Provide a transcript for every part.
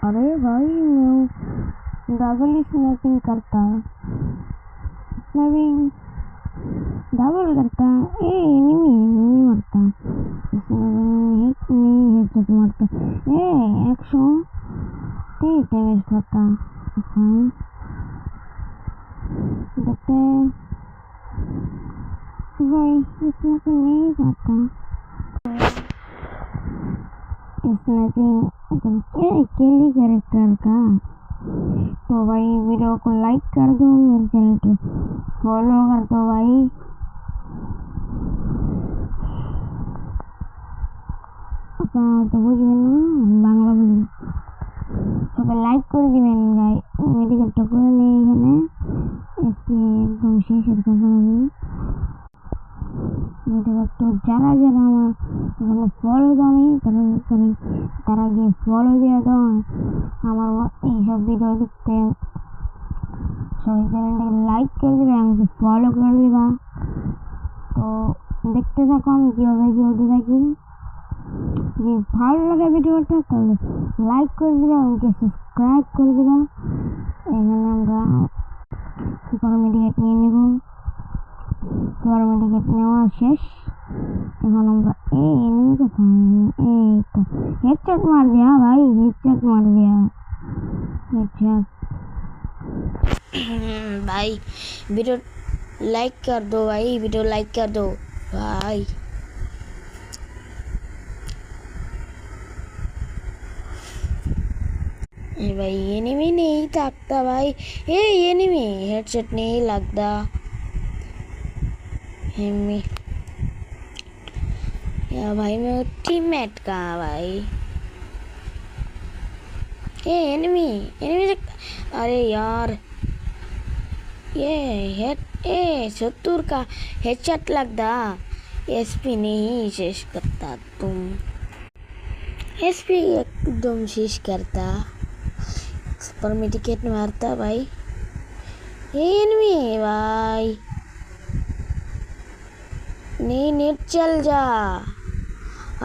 अरे भाई मैं डबल स्नैपिंग करता है, स्नैपिंग डबल करता है। एनिमी मरता है, स्नैपिंग हिट नहीं हेडशॉट मारता है। 130 डैमेज करता है। देखते हैं भाई, स्नैपिंग नहीं करता, स्नैपिंग अकेली कैरेक्टर का। तो भाई वीडियो को लाइक कर दो, मेरे चैनल को फॉलो कर दो भाई। तो বুঝবেন না বাংলা বলি, তবে লাইক করে দিবেন গাই। মেডিকেলটা করে নিই এখানে, একদম শেষের কথা বলি। তো যারা যারা আমার এখানে ফলো দামি তারা গিয়ে ফলো দিয়ে দাও। আমার এইসব ভিডিও দেখতে সবাই চ্যানেলটাকে লাইক করে দেবে, আমাকে ফলো করে দেবা। তো দেখতে থাকো আমি কীভাবে কী হতে থাকি। যদি ভালো লাগে ভিডিওটা তাহলে লাইক করে দেবে, আমাকে সাবস্ক্রাইব করে দেবা। এখানে আমরা সুপার মেডিকেট নিয়ে নেব। সুপার মেডিকেট নেওয়া শেষ। এখন আমরা এই এনিমি কোথায়, এই তো হেডশট मार दिया भाई, हेडशॉट मार दिया, हेडशॉट। भाई वीडियो लाइक कर दो भाई, वीडियो लाइक कर दो भाई। भाई एनिमी नहीं ताकता भाई, ये एनिमी हेडशॉट नहीं लगता। एनिमी या भाई मेरा टीममेट कहाँ भाई, ये एनिमी अरे यार ये 70 का हेडशॉट लगता, एसपी नहीं शेष करता, तुम एसपी एकदम शेष करता, सुपर मेडिकेट मारता भाई। एनिमी भाई नहीं, नेट चल जा।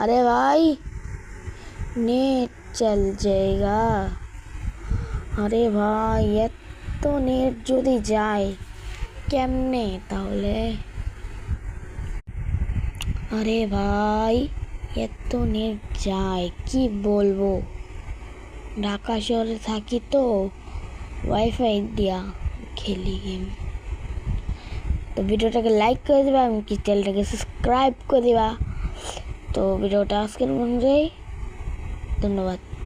अरे भाई नेट चल जाएगा। अरे भाई ये तो नेट যদি যায় কেমনে তাহলে। আরে ভাই এত নেট যায় কি বলবো, ঢাকা শহরে থাকি তো ওয়াইফাই দিয়া খেলি গেম। তো ভিডিওটাকে লাইক করে দেবা, এমনকি চ্যানেলটাকে সাবস্ক্রাইব করে দেবা। তো ভিডিওটা আজকের অনুযায়ী ধন্যবাদ।